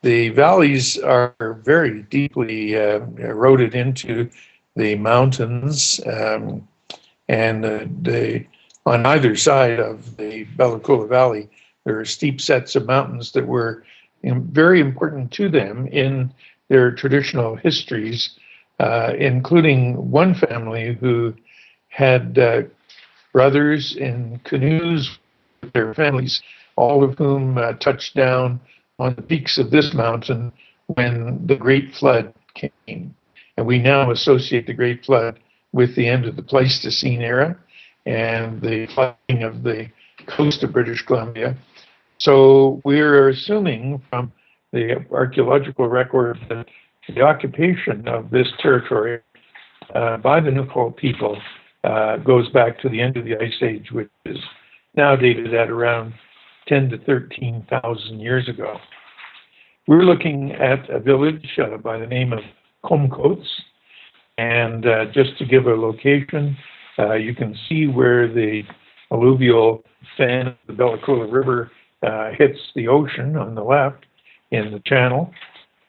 The valleys are very deeply eroded into the mountains, and on either side of the Bellacoola Valley, there are steep sets of mountains that were very important to them in their traditional histories, including one family who had brothers in canoes with their families, all of whom touched down on the peaks of this mountain when the Great Flood came. And we now associate the Great Flood with the end of the Pleistocene era and the flooding of the coast of British Columbia. So we're assuming from the archaeological record that the occupation of this territory by the Nuxalk people goes back to the end of the Ice Age, which is now dated at around 10 to 13,000 years ago. We're looking at a village by the name of Comcoats, and just to give a location, you can see where the alluvial fan of the Bellacoola River hits the ocean on the left in the channel,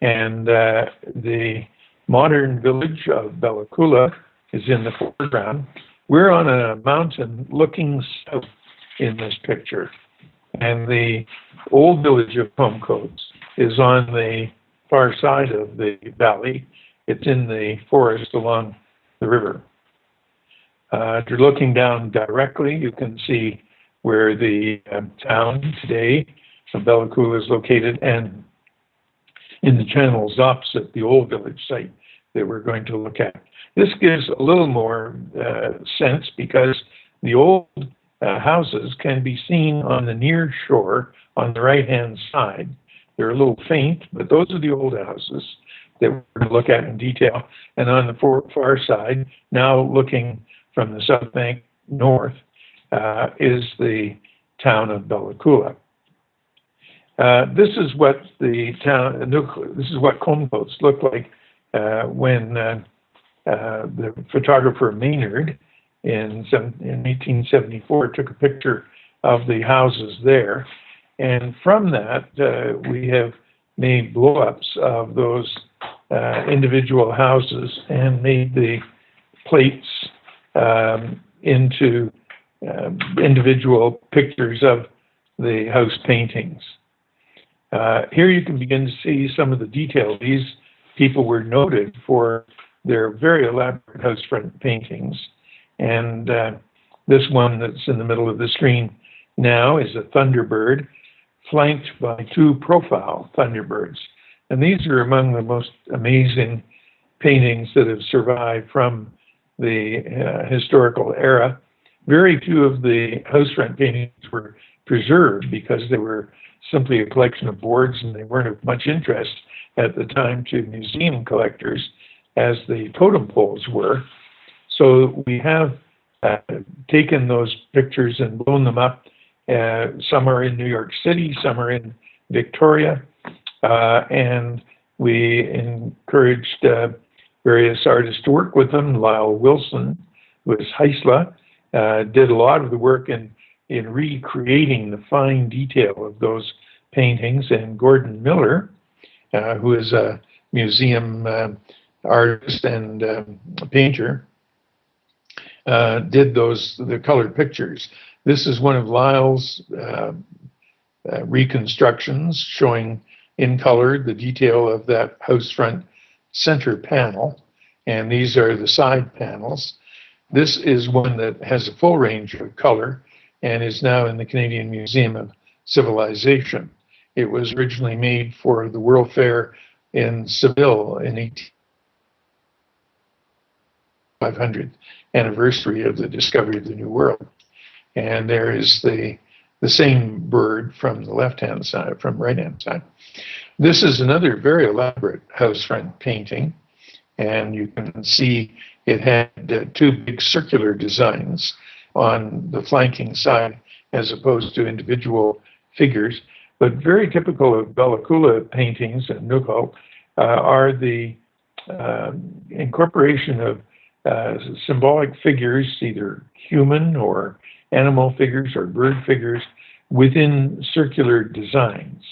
and the modern village of Bellacoola is in the foreground. We're on a mountain looking south in this picture, and the old village of Comcoats is on the far side of the valley. It's in the forest along the river. If you're looking down directly, you can see where the town today of Bellacoola is located, and in the channels opposite the old village site that we're going to look at. This gives a little more sense because the old houses can be seen on the near shore on the right-hand side. They're a little faint, but those are the old houses that we're going to look at in detail. And on the far side, now looking from the south bank north, is the town of Bellacoola. This is what the town, this is what Comcoats looked like when the photographer Maynard in 1874 took a picture of the houses there. And from that, we have made blow-ups of those individual houses and made the plates into individual pictures of the house paintings. Here you can begin to see some of the detail. These people were noted for their very elaborate house front paintings. And this one that's in the middle of the screen now is a Thunderbird flanked by two profile Thunderbirds. And these are among the most amazing paintings that have survived from the historical era. Very few of the house front paintings were preserved because they were simply a collection of boards and they weren't of much interest at the time to museum collectors as the totem poles were. So we have taken those pictures and blown them up. Some are in New York City, some are in Victoria, and we encouraged various artists to work with them. Lyle Wilson, who is Heisla, did a lot of the work in recreating the fine detail of those paintings, and Gordon Miller, who is a museum artist and painter, did the colored pictures. This is one of Lyle's reconstructions showing in color the detail of that house front center panel, and these are the side panels. This is one that has a full range of color and is now in the Canadian Museum of Civilization. It was originally made for the World Fair in Seville in 1800th anniversary of the discovery of the New World. And there is the same bird from the left-hand side, from right-hand side. This is another very elaborate house front painting, and you can see it had two big circular designs on the flanking side as opposed to individual figures. But very typical of Bellacoola paintings and Nuxalk are the incorporation of symbolic figures, either human or animal figures or bird figures, within circular designs.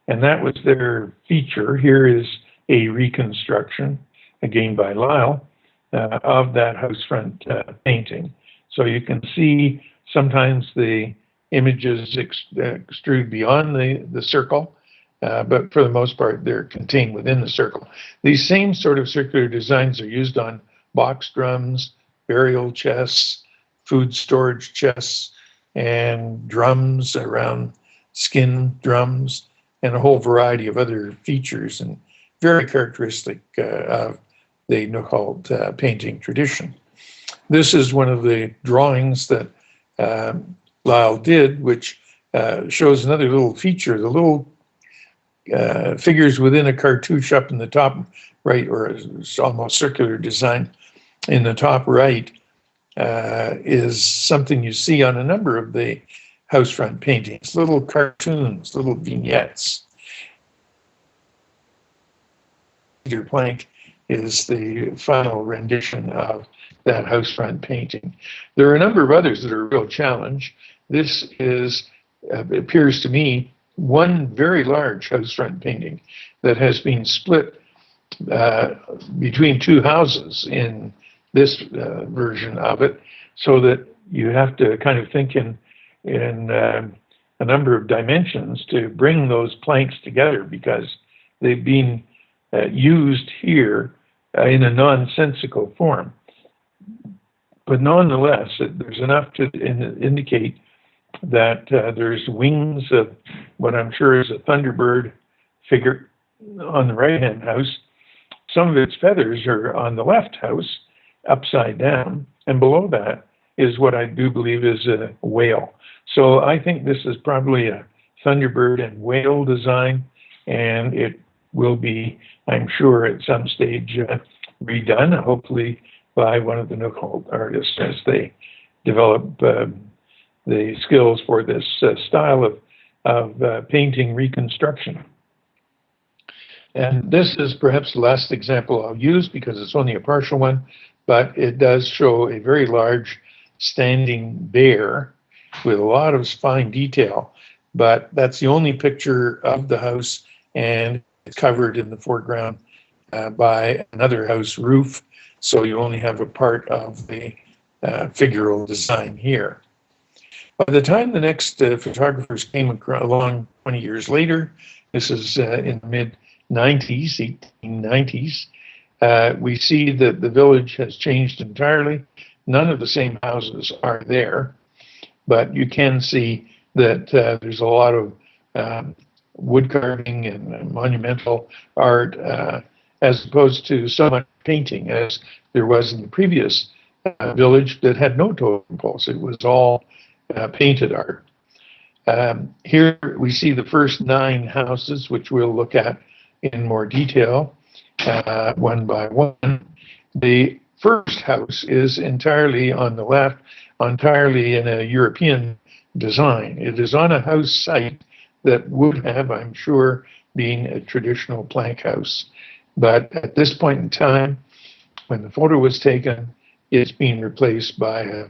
And that was their feature. Here is a reconstruction, again by Lyle, of that house front painting. So you can see sometimes the images extrude beyond the circle, but for the most part, they're contained within the circle. These same sort of circular designs are used on box drums, burial chests, food storage chests, and drums around skin drums, and a whole variety of other features, and very characteristic of the Nuxalk painting tradition. This is one of the drawings that Lyle did, which shows another little feature. The little figures within a cartouche up in the top right, or it's almost circular design in the top right, is something you see on a number of the house front paintings, little cartoons, little vignettes. Peter Plank is the final rendition of that house front painting. There are a number of others that are a real challenge. This is, appears to me, one very large house front painting that has been split between two houses in this version of it, so that you have to kind of think in a number of dimensions to bring those planks together, because they've been used here in a nonsensical form. But nonetheless, there's enough to indicate that there's wings of what I'm sure is a Thunderbird figure on the right-hand house. Some of its feathers are on the left house, upside down, and below that is what I do believe is a whale. So I think this is probably a Thunderbird and whale design, and it will be, I'm sure, at some stage redone, hopefully by one of the Nuxalk artists as they develop the skills for this style of painting reconstruction. And this is perhaps the last example I'll use because it's only a partial one, but it does show a very large standing bear with a lot of fine detail. But that's the only picture of the house, and it's covered in the foreground by another house roof. So you only have a part of the figural design here. By the time the next photographers came along 20 years later, this is in the mid-90s, 1890s, we see that the village has changed entirely. None of the same houses are there, but you can see that there's a lot of wood carving and monumental art, as opposed to so much painting as there was in the previous village that had no totem poles. It was all painted art. Here we see the first 9 houses, which we'll look at in more detail, one by one. The first house is entirely on the left, entirely in a European design. It is on a house site that would have, I'm sure, been a traditional plank house. But at this point in time, when the photo was taken, it's being replaced by a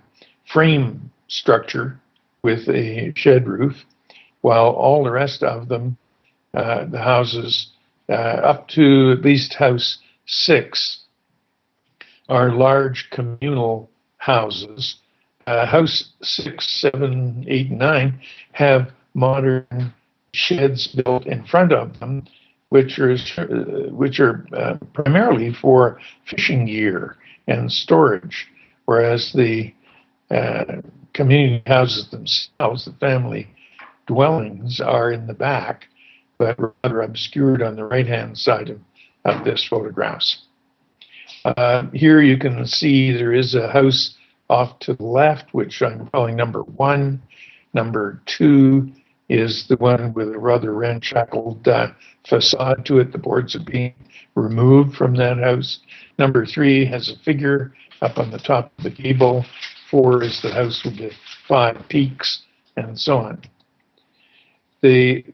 frame structure with a shed roof, while all the rest of them, the houses up to at least house 6, are large communal houses. House 6, 7, 8, and 9 have modern sheds built in front of them, which are primarily for fishing gear and storage, whereas the community houses themselves, the family dwellings, are in the back, but rather obscured on the right-hand side of this photographs. Here you can see there is a house off to the left, which I'm calling number 1. Number 2 is the one with a rather ramshackle facade to it. The boards are being removed from that house. Number 3 has a figure up on the top of the gable. 4 is the house with the 5 peaks, and so on. The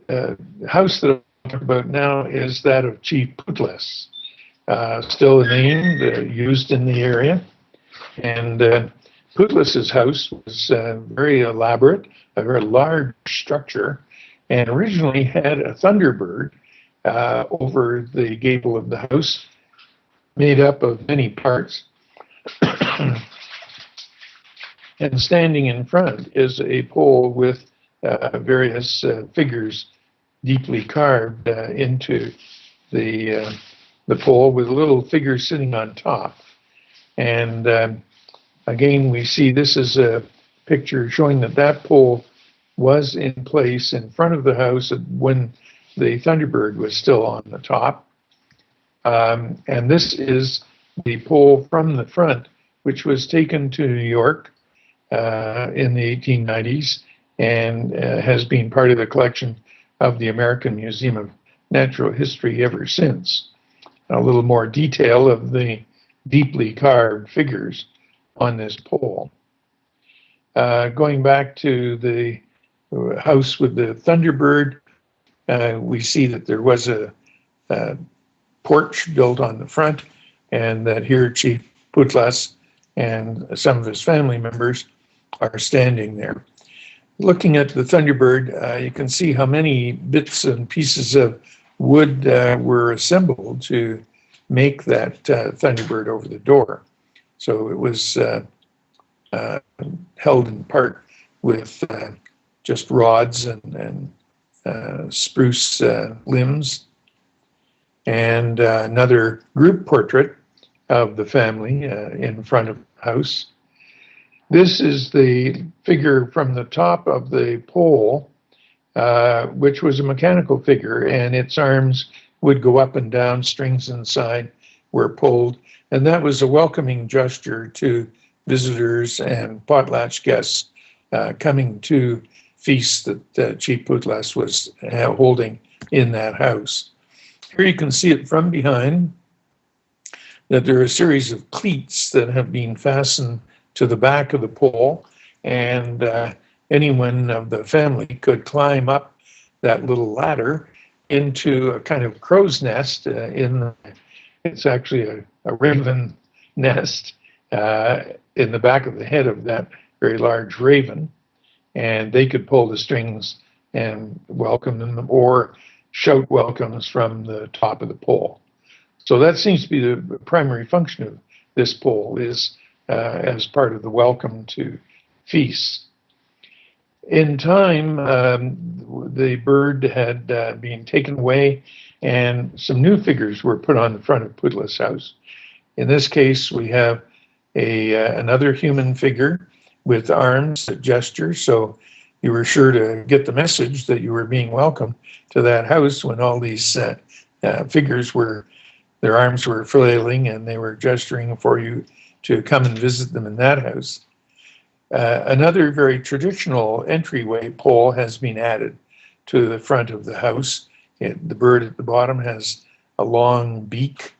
house that I'm talking about now is that of Chief Pootas, still a name used in the area. And Pootas's house was very elaborate, a very large structure, and originally had a Thunderbird over the gable of the house, made up of many parts. And standing in front is a pole with various figures deeply carved into the pole, with a little figure sitting on top. And again, we see this is a picture showing that that pole was in place in front of the house when the Thunderbird was still on the top. And this is the pole from the front, which was taken to New York in the 1890s and has been part of the collection of the American Museum of Natural History ever since. A little more detail of the deeply carved figures on this pole. Going back to the house with the Thunderbird, we see that there was a porch built on the front, and that here Chief Pootas and some of his family members are standing there. Looking at the Thunderbird, you can see how many bits and pieces of wood were assembled to make that Thunderbird over the door. So it was held in part with just rods and spruce limbs. And another group portrait of the family in front of the house. This is the figure from the top of the pole, which was a mechanical figure, and its arms would go up and down, strings inside were pulled, and that was a welcoming gesture to visitors and potlatch guests coming to feasts that Chief Pootas was holding in that house. Here you can see it from behind, that there are a series of cleats that have been fastened to the back of the pole, and anyone of the family could climb up that little ladder into a kind of crow's nest it's actually a raven nest in the back of the head of that very large raven, and they could pull the strings and welcome them or shout welcomes from the top of the pole. So that seems to be the primary function of this pole, is as part of the welcome to feasts. In time, the bird had been taken away, and some new figures were put on the front of Pootas' house. In this case, we have another human figure with arms that gesture, so you were sure to get the message that you were being welcomed to that house when all these figures their arms were flailing and they were gesturing for you to come and visit them in that house. Another very traditional entryway pole has been added to the front of the house. The bird at the bottom has a long beak,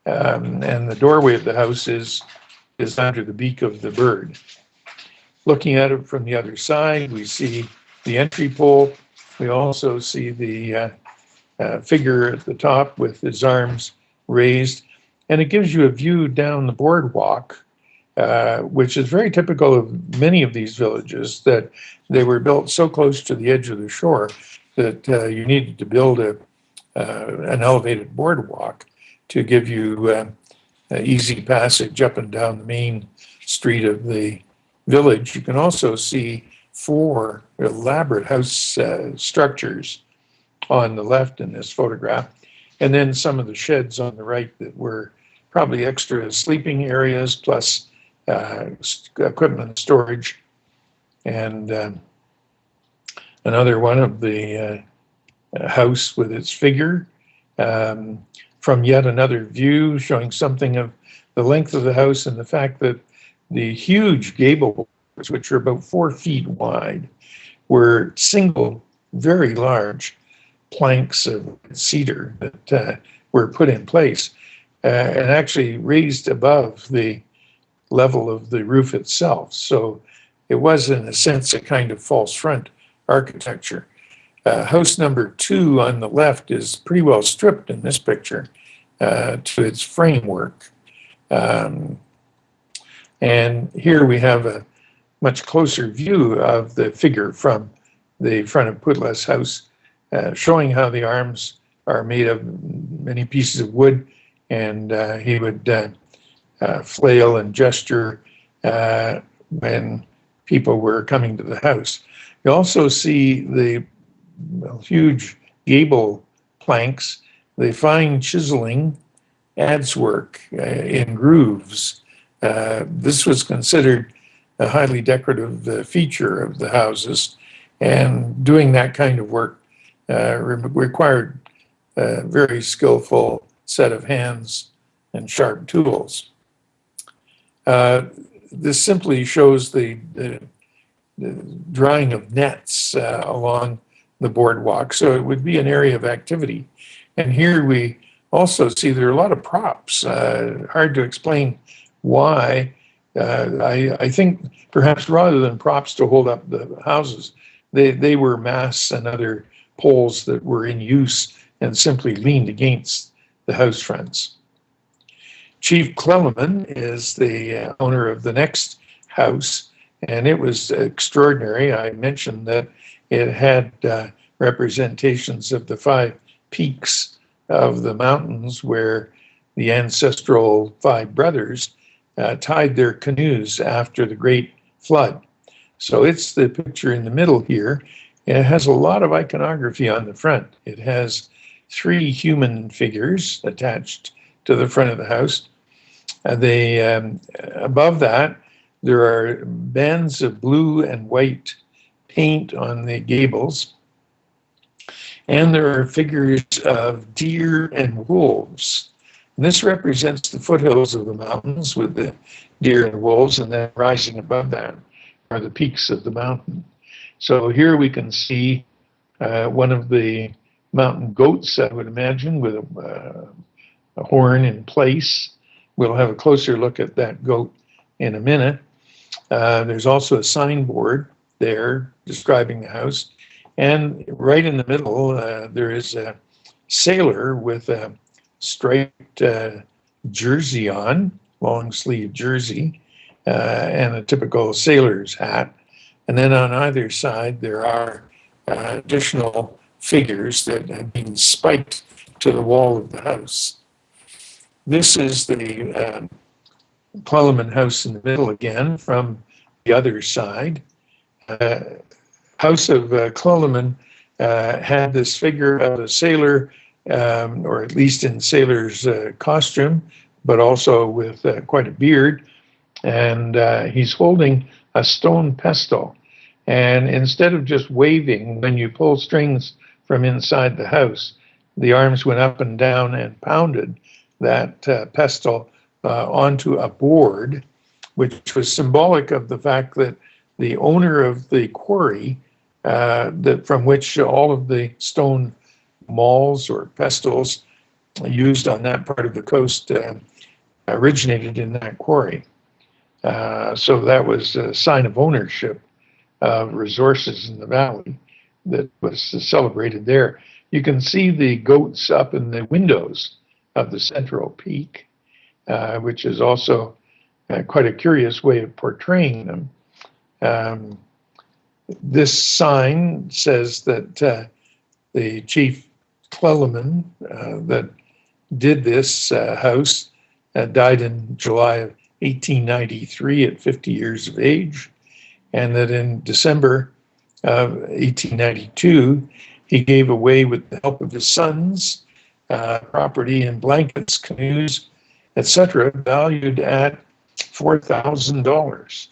and the doorway of the house is under the beak of the bird. Looking at it from the other side, we see the entry pole. We also see the figure at the top with his arms raised, and it gives you a view down the boardwalk, which is very typical of many of these villages, that they were built so close to the edge of the shore that you needed to build an elevated boardwalk to give you easy passage up and down the main street of the village. You can also see 4 elaborate house structures on the left in this photograph, and then some of the sheds on the right that were probably extra sleeping areas plus equipment storage. And another one of the house with its figure from yet another view, showing something of the length of the house and the fact that the huge gable, which are about 4 feet wide, were single, very large planks of cedar that were put in place and actually raised above the level of the roof itself. So it was, in a sense, a kind of false front architecture. House number 2 on the left is pretty well stripped in this picture to its framework. And here we have a much closer view of the figure from the front of Pootas' house, showing how the arms are made of many pieces of wood, and he would flail and gesture when people were coming to the house. You also see the huge gable planks, the fine chiseling adze work in grooves. This was considered a highly decorative feature of the houses, and doing that kind of work required a very skillful set of hands and sharp tools. This simply shows the drying of nets along the boardwalk, so it would be an area of activity. And here we also see there are a lot of props. Hard to explain why. I think perhaps rather than props to hold up the houses, they were masts and other poles that were in use and simply leaned against the house fronts. Chief Clelan is the owner of the next house, and it was extraordinary. I mentioned that it had representations of the 5 peaks of the mountains where the ancestral 5 brothers tied their canoes after the Great Flood. So it's the picture in the middle here. It has a lot of iconography on the front. It has 3 human figures attached to the front of the house. Above that, there are bands of blue and white paint on the gables. And there are figures of deer and wolves. And this represents the foothills of the mountains with the deer and wolves, and then rising above that are the peaks of the mountain. So here we can see one of the mountain goats, I would imagine, with a horn in place. We'll have a closer look at that goat in a minute. There's also a signboard there describing the house. And right in the middle, there is a sailor with a striped jersey on, long sleeve jersey, and a typical sailor's hat. And then on either side, there are additional figures that have been spiked to the wall of the house. This is the Clelan house in the middle again from the other side. House of Clelan had this figure of a sailor, or at least in sailor's costume, but also with quite a beard. And he's holding a stone pestle. And instead of just waving, when you pull strings from inside the house, the arms went up and down and pounded that pestle onto a board, which was symbolic of the fact that the owner of the quarry from which all of the stone mauls or pestles used on that part of the coast originated in that quarry. So that was a sign of ownership of resources in the valley that was celebrated there. You can see the goats up in the windows of the central peak, which is also quite a curious way of portraying them. This sign says that the Chief Clelan that did this house died in July of 1893 at 50 years of age, and that in December of 1892, he gave away, with the help of his sons, property in blankets, canoes, etc., valued at $4,000.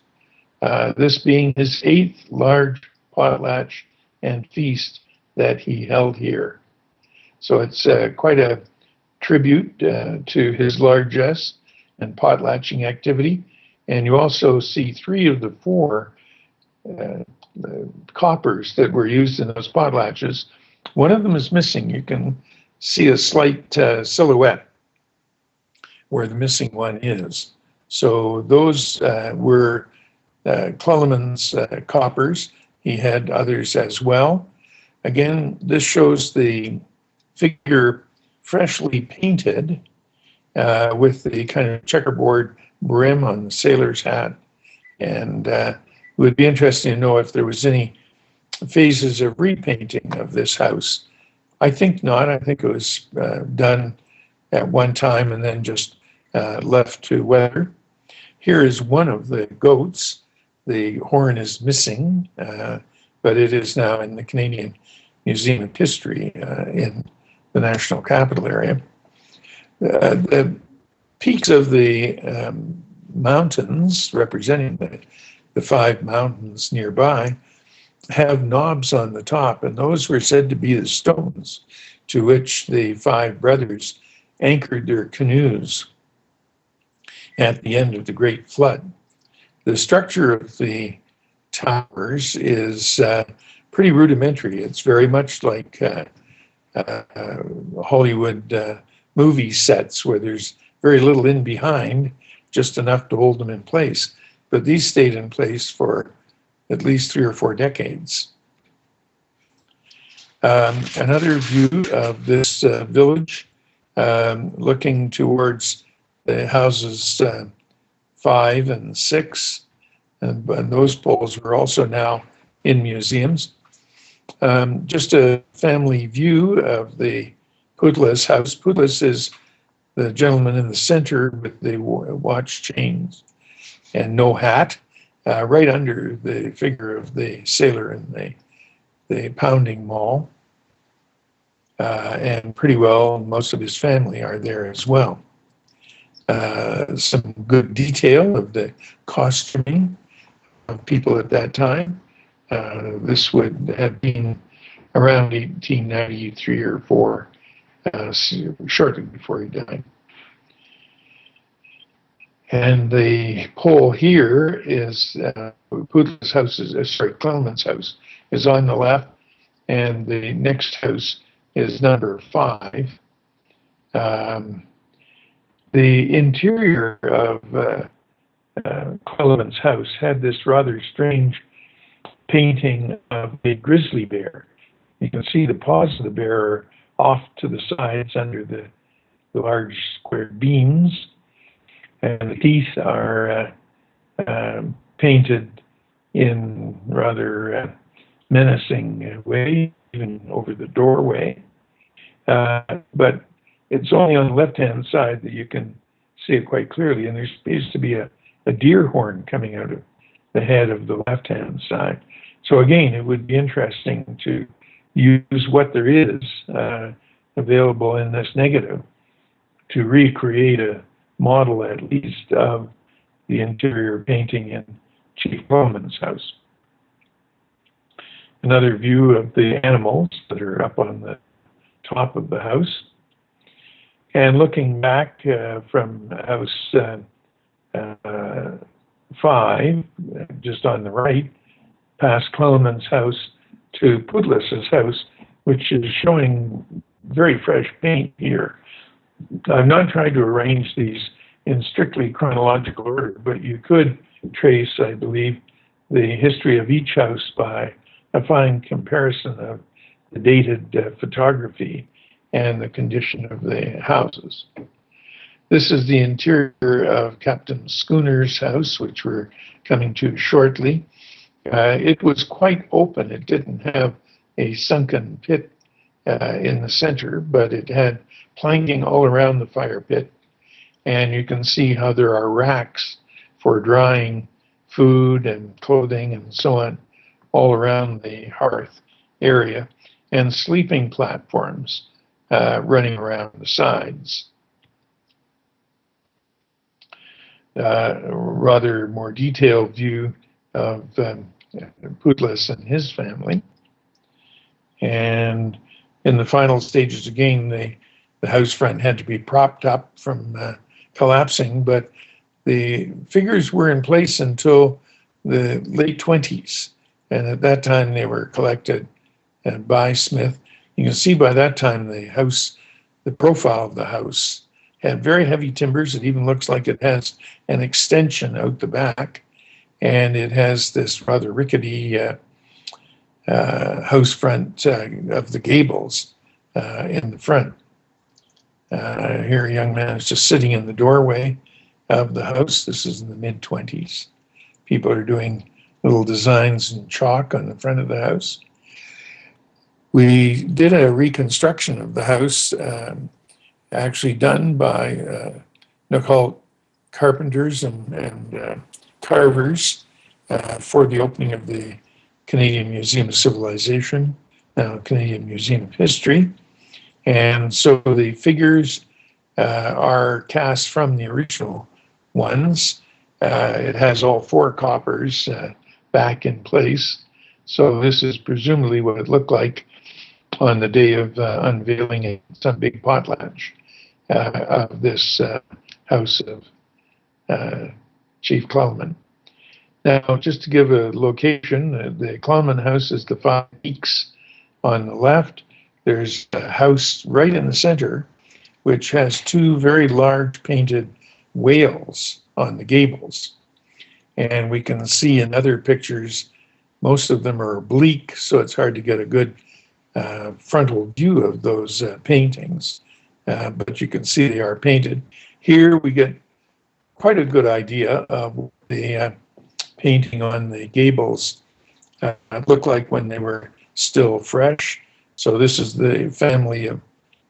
This being his 8th large potlatch and feast that he held here. So it's quite a tribute to his largesse and potlatching activity. And you also see 3 of the 4 coppers that were used in those potlatches. One of them is missing. You can see a slight silhouette where the missing one is. So those were Clelan's coppers. He had others as well. Again, this shows the figure freshly painted with the kind of checkerboard brim on the sailor's hat. And it would be interesting to know if there was any phases of repainting of this house. I think not. I think it was done at one time and then just left to weather. Here is one of the goats. The horn is missing, but it is now in the Canadian Museum of History in the National Capital area. The peaks of the mountains, representing the 5 mountains nearby, have knobs on the top, and those were said to be the stones to which the 5 brothers anchored their canoes at the end of the Great Flood. The structure of the towers is pretty rudimentary. It's very much like Hollywood movie sets where there's very little in behind, just enough to hold them in place. But these stayed in place for at least 3 or 4 decades. Another view of this village, looking towards the houses 5 and 6, and those poles are also now in museums. Just a family view of the Pootas house. Pootas is the gentleman in the center with the watch chains and no hat, right under the figure of the sailor in the pounding maul. And pretty well, most of his family are there as well. Some good detail of the costuming of people at that time. This would have been around 1893 or 4, shortly before he died. And the pole here is Pootas' house, Clelan's house is on the left, and the next house is number 5. The interior of Clelan's house had this rather strange painting of a grizzly bear. You can see the paws of the bear are off to the sides under the large square beams, and the teeth are painted in rather menacing way, even over the doorway. But it's only on the left-hand side that you can see it quite clearly, and there appears to be a deer horn coming out of the head of the left-hand side. So again, it would be interesting to use what there is available in this negative to recreate a model, at least, of the interior painting in Chief Clelan's house. Another view of the animals that are up on the top of the house. And looking back from house 5, just on the right, past Clelan's house to Pootas' house, which is showing very fresh paint here. I've not tried to arrange these in strictly chronological order, but you could trace, I believe, the history of each house by a fine comparison of the dated photography and the condition of the houses. This is the interior of Captain Schooner's house, which we're coming to shortly. It was quite open. It didn't have a sunken pit in the center, but it had planking all around the fire pit. And you can see how there are racks for drying food and clothing and so on all around the hearth area, and sleeping platforms running around the sides. Rather more detailed view of Pootas and his family. And in the final stages, again, the house front had to be propped up from collapsing, but the figures were in place until the late 20s. And at that time, they were collected by Smith. You can see by that time the house, the profile of the house, had very heavy timbers. It even looks like it has an extension out the back. And it has this rather rickety house front of the gables in the front. Here a young man is just sitting in the doorway of the house. This is in the mid-20s. People are doing little designs in chalk on the front of the house. We did a reconstruction of the house, actually done by Nuxalk carpenters and carvers for the opening of the Canadian Museum of Civilization, now Canadian Museum of History. And so the figures are cast from the original ones. It has all four coppers back in place. So this is presumably what it looked like on the day of unveiling in some big potlatch of this house of Chief Clelan. Now, just to give a location, the Clelan House is the 5 Peaks on the left. There's a house right in the center, which has 2 very large painted whales on the gables. And we can see in other pictures, most of them are oblique, so it's hard to get a good frontal view of those paintings. But you can see they are painted. Here we get quite a good idea of the painting on the gables looked like when they were still fresh. So this is the family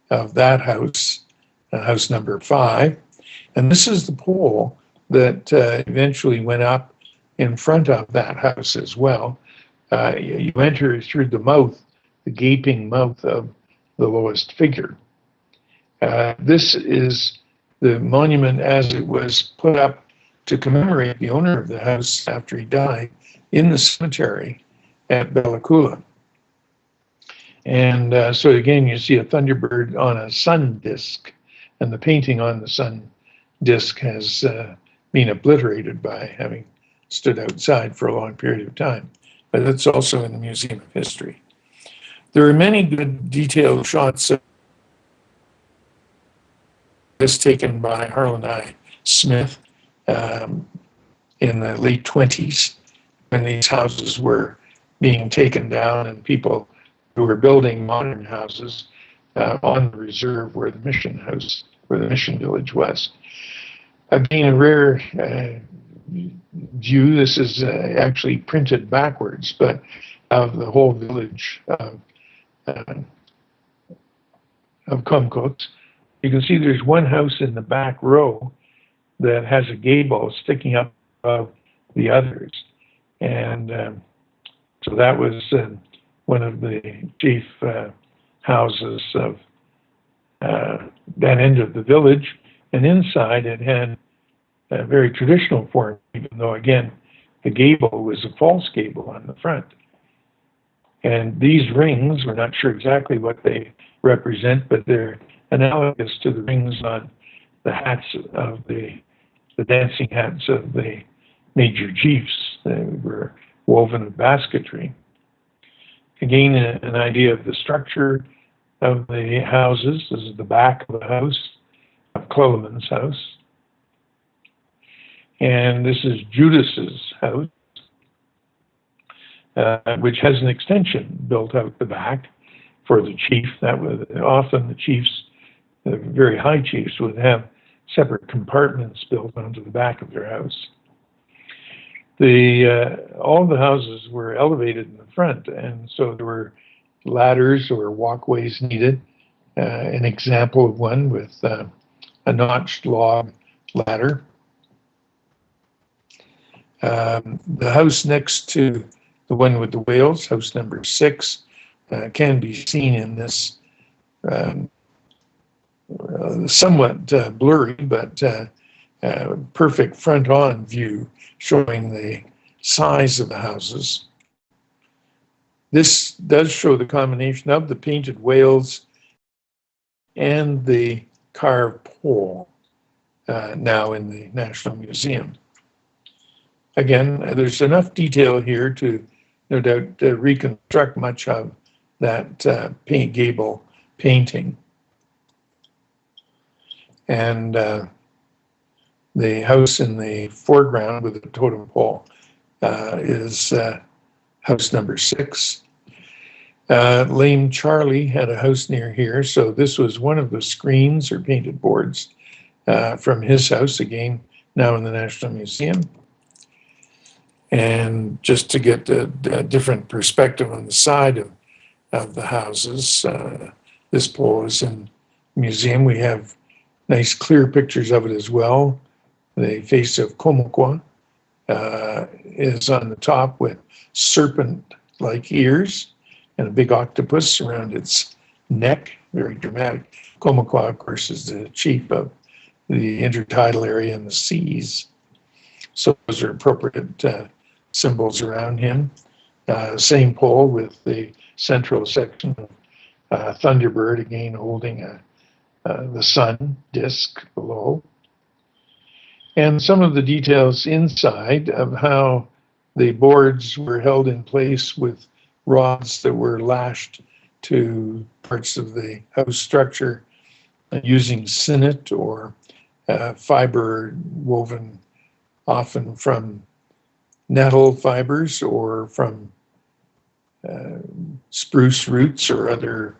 of that house, house number 5. And this is the pole that eventually went up in front of that house as well. You enter through the mouth, the gaping mouth of the lowest figure. This is the monument as it was put up to commemorate the owner of the house after he died in the cemetery at Bellacoola. And so again, you see a Thunderbird on a sun disk, and the painting on the sun disk has been obliterated by having stood outside for a long period of time. But it's also in the Museum of History. There are many good detailed shots of this taken by Harlan I. Smith in the late 20s when these houses were being taken down and people who were building modern houses on the reserve where the mission house, where the mission village was. Again, a rare view. This is actually printed backwards, but of the whole village of Comcooks. You can see there's one house in the back row that has a gable sticking up above the others. And so that was one of the chief houses of that end of the village. And inside it had a very traditional form, even though, again, the gable was a false gable on the front. And these rings, we're not sure exactly what they represent, but they're analogous to the rings on the hats of the dancing hats of the major chiefs. They were woven of basketry. Again, an idea of the structure of the houses. This is the back of the house, of Clelan's house. And this is Judas's house, which has an extension built out the back for the chief. That was often the chiefs, the very high chiefs, would have separate compartments built onto the back of their house. All the houses were elevated in the front, and so there were ladders or walkways needed. An example of one with a notched log ladder. The house next to the one with the whales, house number 6, can be seen in this somewhat blurry but perfect front-on view showing the size of the houses. This does show the combination of the painted whales and the carved pole now in the National Museum. Again, there's enough detail here to, no doubt, reconstruct much of that gable painting. And the house in the foreground with the totem pole is house number 6. Lame Charlie had a house near here, so this was one of the screens or painted boards from his house, again, now in the National Museum. And just to get a different perspective on the side of of the houses. This pole is in the museum. We have nice clear pictures of it as well. The face of Komoqua is on the top with serpent-like ears and a big octopus around its neck, very dramatic. Komoqua, of course, is the chief of the intertidal area and the seas. So those are appropriate symbols around him. Same pole with the central section of Thunderbird, again holding the sun disk below. And some of the details inside of how the boards were held in place with rods that were lashed to parts of the house structure using sinnet or fiber woven often from nettle fibers or from spruce roots or other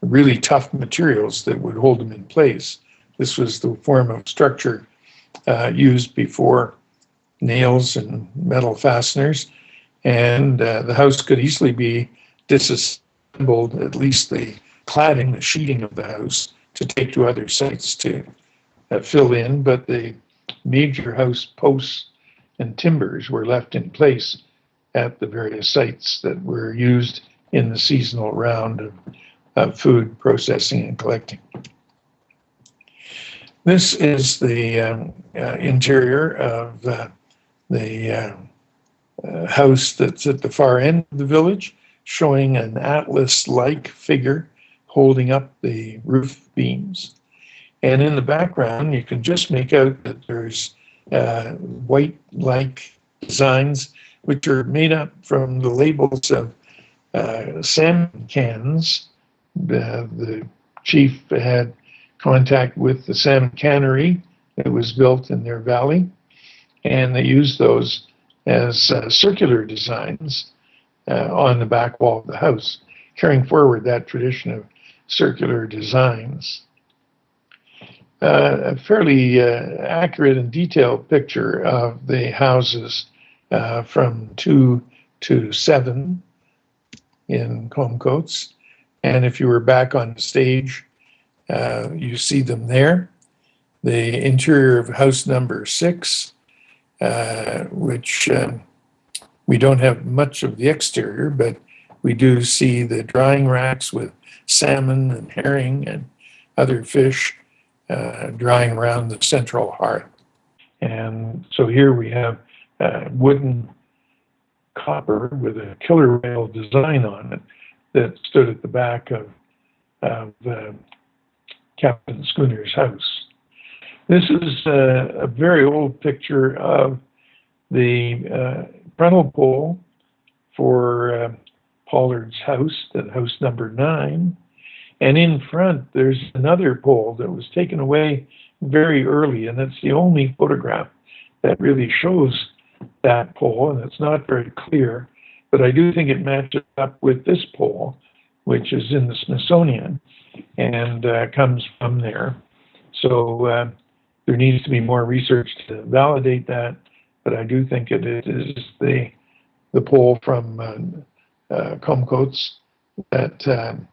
really tough materials that would hold them in place. This was the form of structure used before nails and metal fasteners, and the house could easily be disassembled, at least the cladding, the sheeting of the house, to take to other sites to fill in, but the major house posts and timbers were left in place at the various sites that were used in the seasonal round of food processing and collecting. This is the interior of the house that's at the far end of the village, showing an atlas-like figure holding up the roof beams. And in the background, you can just make out that there's white-like designs which are made up from the labels of salmon cans. The chief had contact with the salmon cannery that was built in their valley, and they used those as circular designs on the back wall of the house, carrying forward that tradition of circular designs. A fairly accurate and detailed picture of the houses from 2 to 7 in Comcoats. And if you were back on stage, you see them there. The interior of house number 6, which we don't have much of the exterior, but we do see the drying racks with salmon and herring and other fish drying around the central hearth. And so here we have wooden copper with a killer whale design on it that stood at the back of Captain Schooner's house. This is a very old picture of the frontal pole for Pollard's house, that house number 9. And in front, there's another pole that was taken away very early, and it's the only photograph that really shows that pole, and it's not very clear, but I do think it matches up with this pole, which is in the Smithsonian and comes from there. So there needs to be more research to validate that, but I do think it is the pole from Comcoats that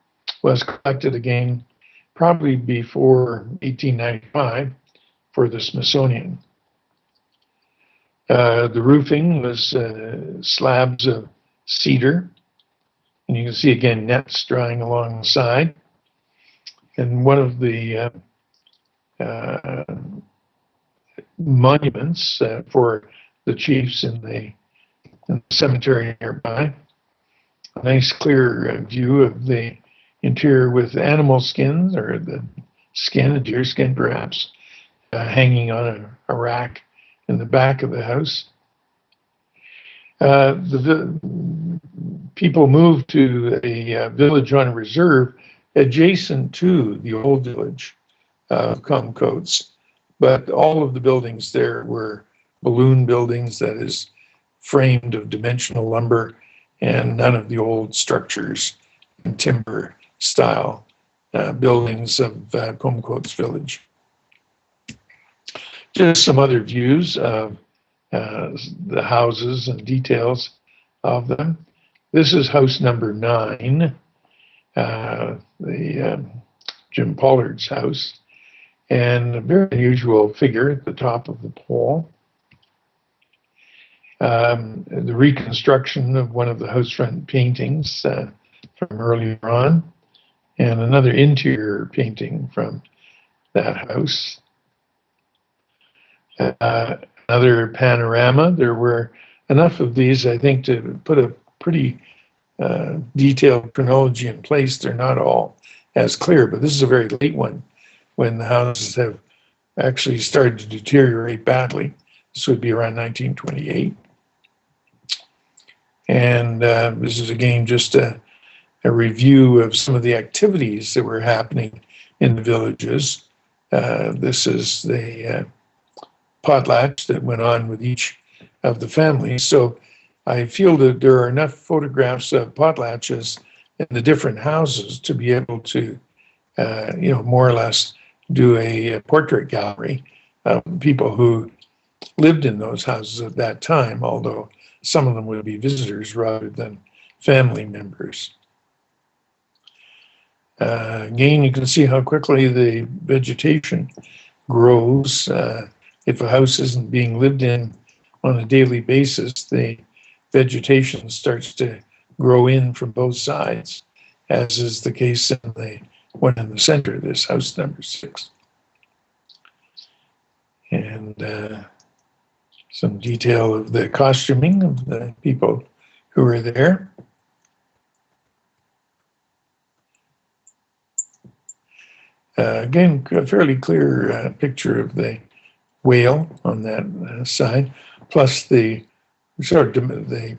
was collected again probably before 1895 for the Smithsonian. The roofing was slabs of cedar, and you can see again nets drying along the side. And one of the monuments for the chiefs in the cemetery nearby, a nice clear view of the interior with animal skins, or the skin, a deer skin perhaps, hanging on a rack in the back of the house. The people moved to a village on a reserve adjacent to the old village of Comcoats, but all of the buildings there were balloon buildings, that is, framed of dimensional lumber, and none of the old structures and timber style buildings of Comcoats village. Just some other views of the houses and details of them. This is house number 9, Jim Pollard's house, and a very unusual figure at the top of the pole. The reconstruction of one of the house front paintings from earlier on, and another interior painting from that house. Another panorama. There were enough of these, I think, to put a pretty detailed chronology in place. They're not all as clear, but this is a very late one when the houses have actually started to deteriorate badly. This would be around 1928. And this is again just a review of some of the activities that were happening in the villages. This is the potlatch that went on with each of the families. So I feel that there are enough photographs of potlatches in the different houses to be able to, more or less do a portrait gallery of people who lived in those houses at that time, although some of them would be visitors rather than family members. Again, you can see how quickly the vegetation grows. If a house isn't being lived in on a daily basis, the vegetation starts to grow in from both sides, as is the case in the one in the center, this house number 6. And some detail of the costuming of the people who were there. Again, a fairly clear picture of the whale on that side, plus the sort of the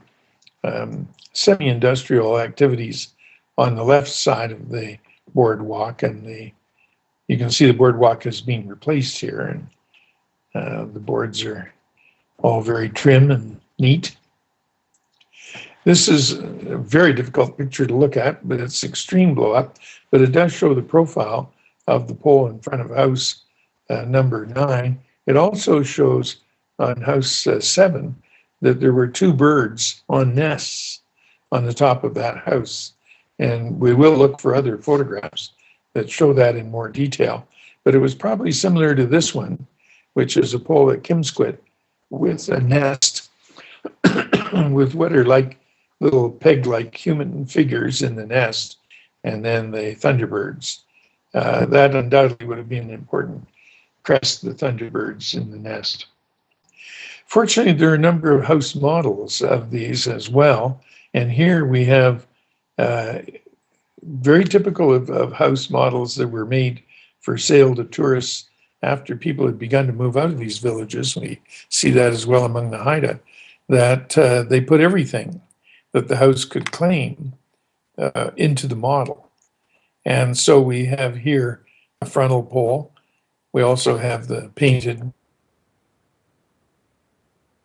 semi-industrial activities on the left side of the boardwalk, and you can see the boardwalk is being replaced here, and the boards are all very trim and neat. This is a very difficult picture to look at, but it's extreme blow up, but it does show the profile of the pole in front of house number 9. It also shows on house 7 that there were 2 birds on nests on the top of that house. And we will look for other photographs that show that in more detail. But it was probably similar to this one, which is a pole at Kimsquit with a nest with what are like little peg-like human figures in the nest, and then the thunderbirds. That undoubtedly would have been an important crest, the thunderbirds in the nest. Fortunately, there are a number of house models of these as well. And here we have very typical of house models that were made for sale to tourists after people had begun to move out of these villages. We see that as well among the Haida, that they put everything that the house could claim into the model. And so we have here a frontal pole. We also have the painted.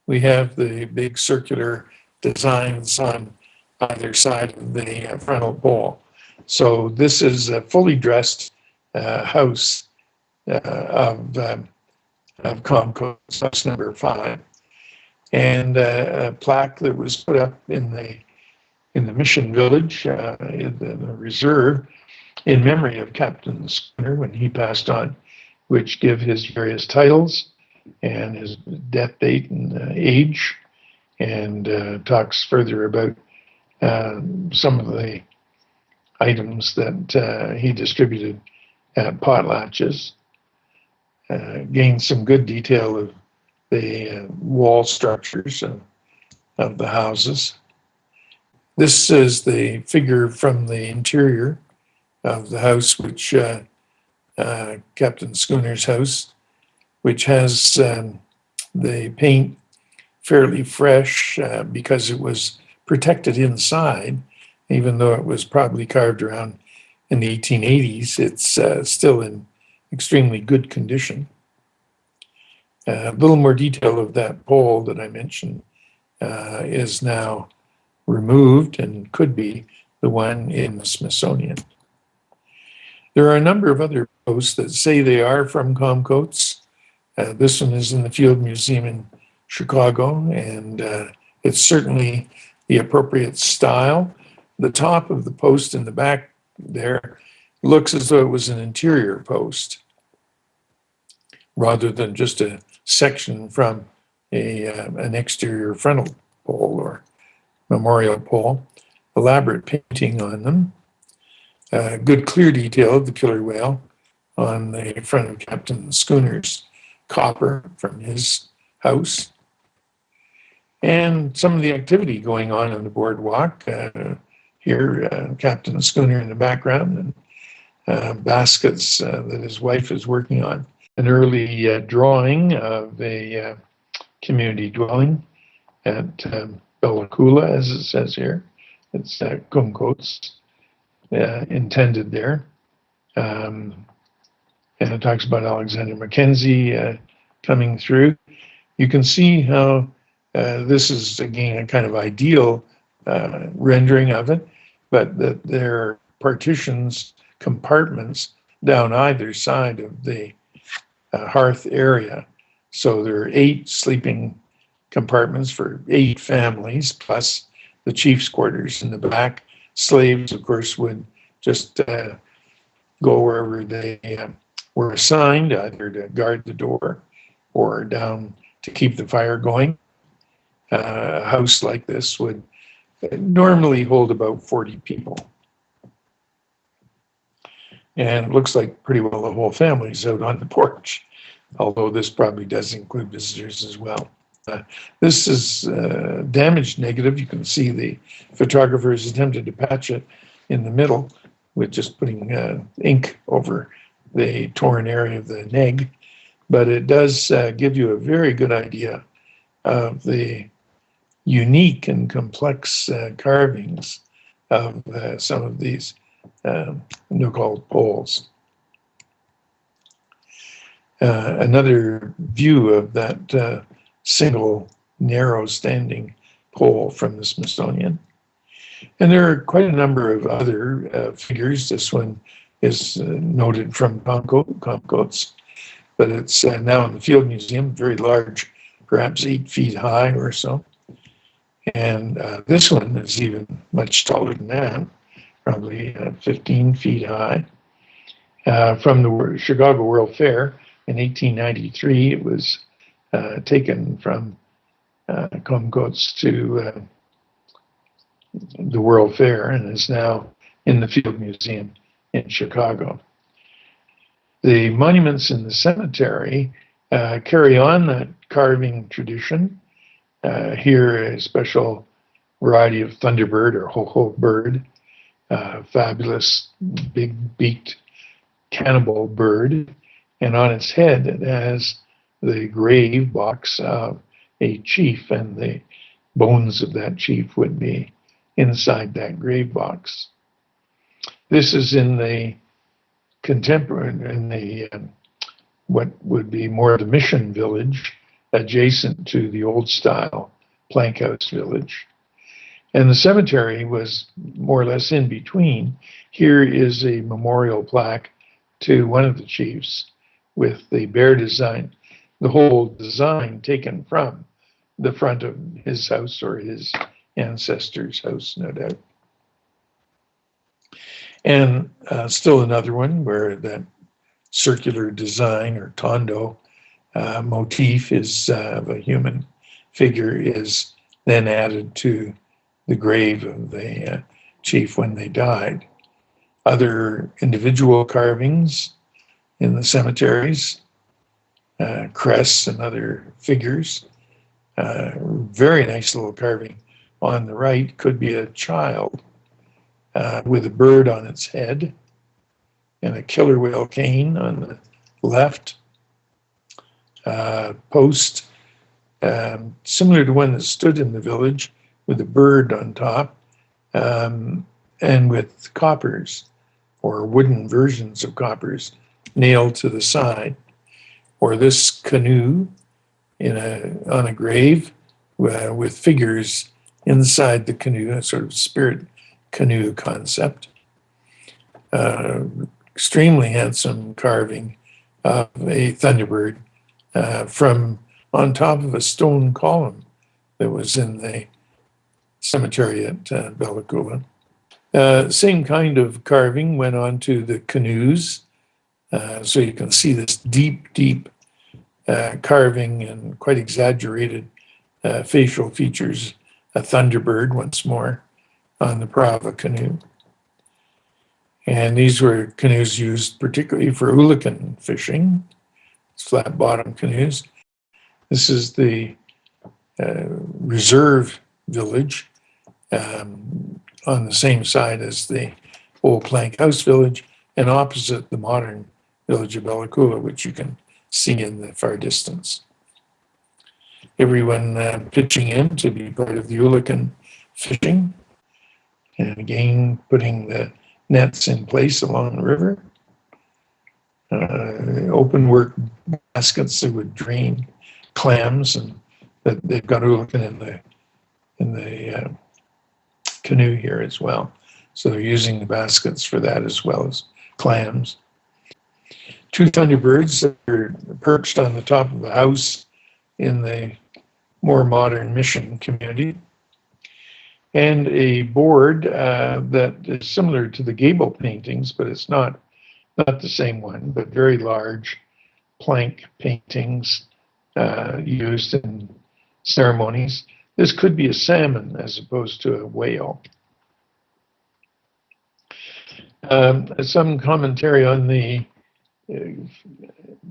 We have the big circular designs on either side of the frontal pole. So this is a fully dressed house of Comcoats, house number 5, and a plaque that was put up in the mission village, in the reserve, in memory of Captain Schooner when he passed on, which give his various titles and his death date and age, and talks further about some of the items that he distributed at potlatches. Gained some good detail of the wall structures of the houses. This is the figure from the interior of the house, which Captain Schooner's house, which has the paint fairly fresh because it was protected inside, even though it was probably carved around in the 1880s. It's still in extremely good condition. A little more detail of that pole that I mentioned is now removed and could be the one in the Smithsonian. There are a number of other posts that say they are from Comcoats. This one is in the Field Museum in Chicago, and it's certainly the appropriate style. The top of the post in the back there looks as though it was an interior post rather than just a section from an exterior frontal pole or memorial pole. Elaborate painting on them. Good clear detail of the killer whale on the front of Captain Schooner's copper from his house. And some of the activity going on the boardwalk. Here, Captain Schooner in the background, and baskets that his wife is working on. An early drawing of a community dwelling at Bellacoola, as it says here. It's Kumquats intended there. And it talks about Alexander Mackenzie coming through. You can see how this is, again, a kind of ideal rendering of it, but that there are partitions, compartments down either side of the hearth area. So there are 8 sleeping compartments for 8 families, plus the chief's quarters in the back. Slaves, of course, would just go wherever they were assigned, either to guard the door or down to keep the fire going. A house like this would normally hold about 40 people. And it looks like pretty well the whole family's out on the porch, although this probably does include visitors as well. This is damaged negative. You can see the photographer has attempted to patch it in the middle with just putting ink over the torn area of the neg, but it does give you a very good idea of the unique and complex carvings of some of these Nuxalk poles. Another view of that single narrow standing pole from the Smithsonian. And there are quite a number of other figures. This one is noted from Comquats, but it's now in the Field Museum, very large, perhaps 8 feet high or so. And this one is even much taller than that, probably 15 feet high. From the Chicago World Fair in 1893, it was taken from Comquats to the World Fair and is now in the Field Museum in Chicago. The monuments in the cemetery carry on that carving tradition. Here, a special variety of thunderbird or ho-ho bird, fabulous big-beaked cannibal bird, and on its head it has the grave box of a chief, and the bones of that chief would be inside that grave box. This is in the contemporary, in the what would be more the mission village, adjacent to the old style plank house village. And the cemetery was more or less in between. Here is a memorial plaque to one of the chiefs with the bear design, the whole design taken from the front of his house or his ancestor's house, no doubt. And still another one where that circular design or tondo motif is of a human figure is then added to the grave of the chief when they died. Other individual carvings in the cemeteries, crests and other figures. Very nice little carving on the right, could be a child with a bird on its head and a killer whale cane on the left. Post, similar to one that stood in the village with a bird on top, and with coppers or wooden versions of coppers nailed to the side. Or this canoe on a grave with figures inside the canoe, a sort of spirit canoe concept. Extremely handsome carving of a thunderbird from on top of a stone column that was in the cemetery at Bellacoola. Same kind of carving went on to the canoes. So you can see this deep, deep carving and quite exaggerated facial features. A thunderbird once more on the prow of a canoe. And these were canoes used particularly for hooligan fishing, flat bottom canoes. This is the reserve village on the same side as the old plank house village and opposite the modern village of Bella Coola, which you can see in the far distance. Everyone pitching in to be part of the hooligan fishing, and again putting the nets in place along the river. Open work baskets that would drain clams, and that they've got hooligan in the canoe here as well. So they're using the baskets for that as well as clams. Two thunderbirds that are perched on the top of a house in the more modern mission community. And a board that is similar to the gable paintings, but it's not the same one, but very large plank paintings used in ceremonies. This could be a salmon as opposed to a whale. Some commentary on the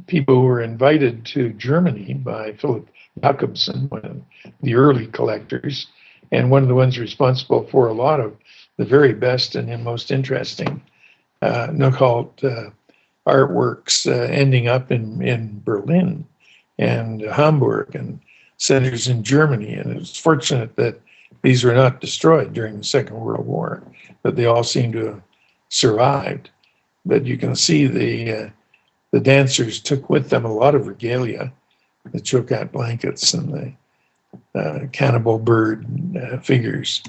people who were invited to Germany by Philip Jacobson, one of the early collectors, and one of the ones responsible for a lot of the very best and most interesting occult artworks ending up in Berlin and Hamburg and centers in Germany. And it's fortunate that these were not destroyed during the Second World War, that they all seem to have survived. But you can see the dancers took with them a lot of regalia, the chokat blankets and the cannibal bird figures.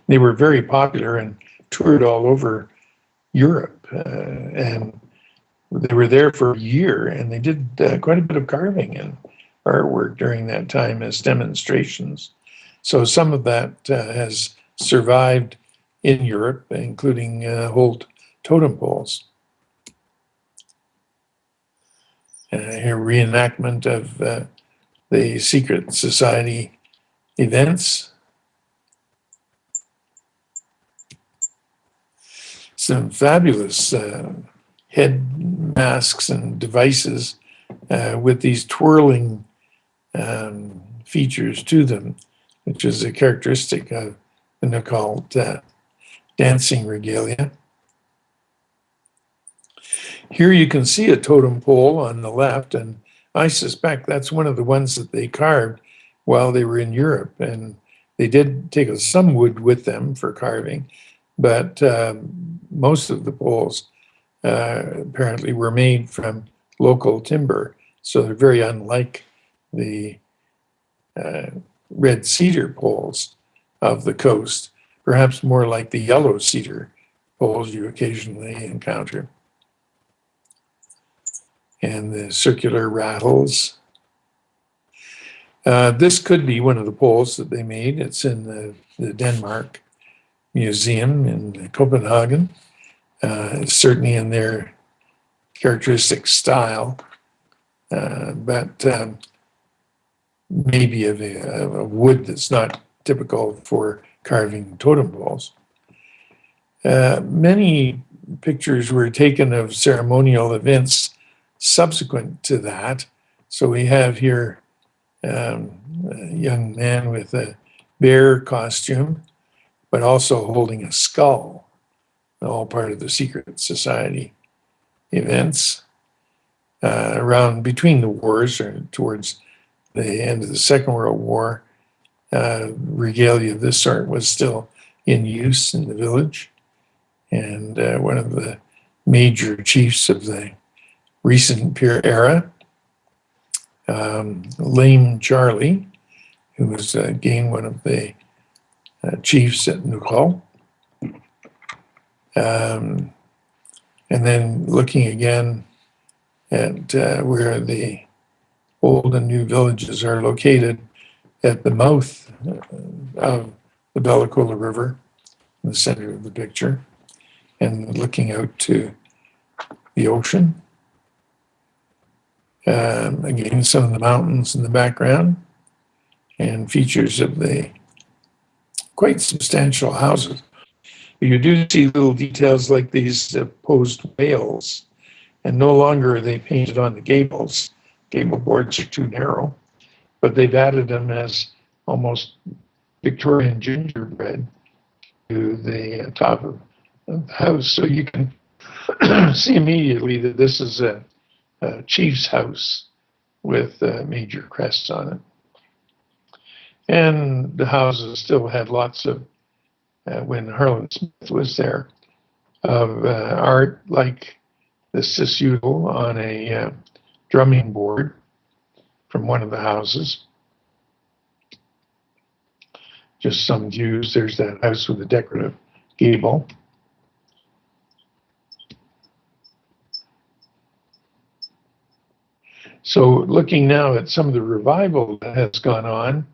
They were very popular and toured all over Europe, and they were there for a year, and they did quite a bit of carving and artwork during that time as demonstrations. So some of that has survived in Europe, including whole totem poles. Here, reenactment of the secret society events. Some fabulous head masks and devices with these twirling features to them, which is a characteristic of the occult dancing regalia. Here you can see a totem pole on the left, and I suspect that's one of the ones that they carved while they were in Europe. And they did take some wood with them for carving, but most of the poles apparently were made from local timber. So they're very unlike the red cedar poles of the coast, perhaps more like the yellow cedar poles you occasionally encounter. And the circular rattles. This could be one of the poles that they made. It's in the Denmark Museum in Copenhagen. It's certainly in their characteristic style, but maybe of a wood that's not typical for carving totem poles. Many pictures were taken of ceremonial events subsequent to that. So we have here a young man with a bear costume, but also holding a skull, all part of the secret society events. Around between the wars, or towards the end of the Second World War, regalia of this sort was still in use in the village. And one of the major chiefs of the recent era, Lame Charlie, who was again one of the chiefs at Nuxalk. And then looking again at where the old and new villages are located at the mouth of the Bella Coola River, in the center of the picture, and looking out to the ocean. Again, some of the mountains in the background, and features of the quite substantial houses. You do see little details like these posed whales, and no longer are they painted on the gables. Gable boards are too narrow, but they've added them as almost Victorian gingerbread to the top of the house. So you can see immediately that this is a chief's house with major crests on it. And the houses still had lots of, when Harlan Smith was there, of art like the Sisudal on a drumming board from one of the houses. Just some views. There's that house with a decorative gable. So looking now at some of the revival that has gone on,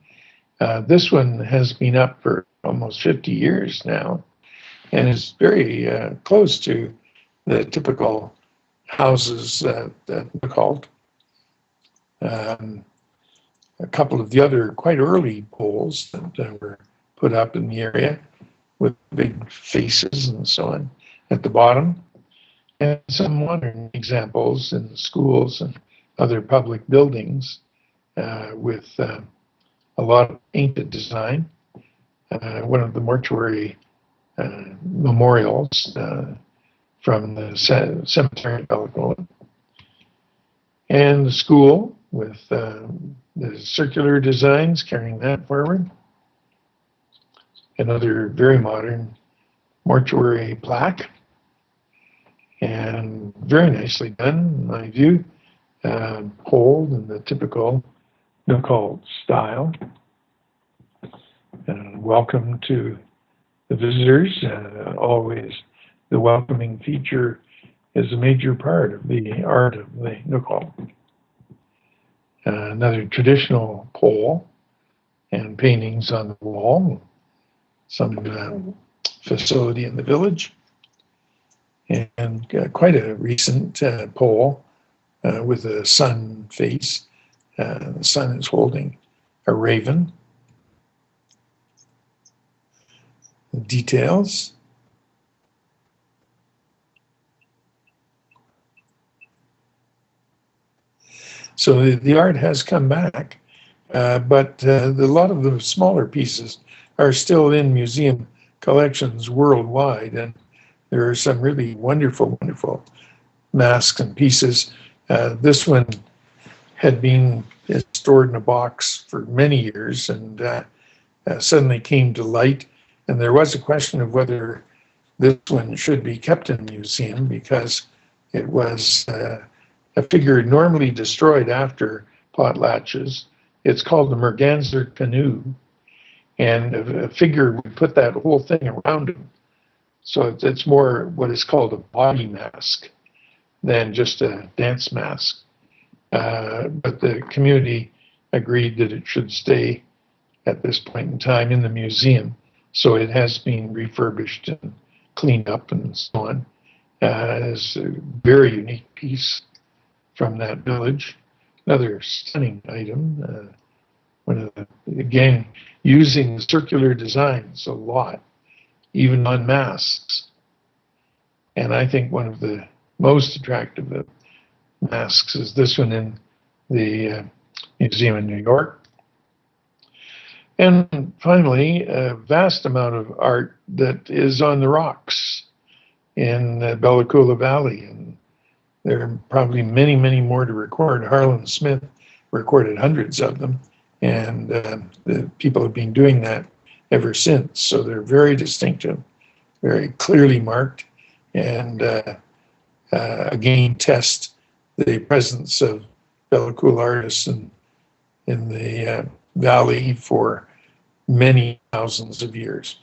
this one has been up for almost 50 years now, and is very close to the typical houses that we called. A couple of the other quite early poles that were put up in the area with big faces and so on at the bottom, and some modern examples in schools and other public buildings with a lot of painted design. One of the mortuary memorials from the cemetery at Balacola. And the school with the circular designs carrying that forward. Another very modern mortuary plaque, and very nicely done, in my view. Pulled in the typical Nuxalk style. Welcome to the visitors. Always the welcoming feature is a major part of the art of the Nuxalk. Another traditional pole and paintings on the wall. Some facility in the village. And quite a recent pole with a sun face. The sun is holding a raven. Details. So the art has come back, but a lot of the smaller pieces are still in museum collections worldwide, and there are some really wonderful, wonderful masks and pieces. This one had been stored in a box for many years, and suddenly came to light. And there was a question of whether this one should be kept in a museum, because it was a figure normally destroyed after potlatches. It's called the Merganser canoe, and a figure would put that whole thing around him. So it's more what is called a body mask than just a dance mask. But the community agreed that it should stay at this point in time in the museum. So it has been refurbished and cleaned up and so on. It's a very unique piece from that village. Another stunning item. One of the, again, using circular designs a lot, even on masks. And I think one of the most attractive of masks is this one in the museum in New York. And finally, a vast amount of art that is on the rocks in the Balacola Valley. And there are probably many, many more to record. Harlan Smith recorded hundreds of them, and the people have been doing that ever since. So they're very distinctive, very clearly marked, and again test the presence of Balacola artists in the valley for many thousands of years.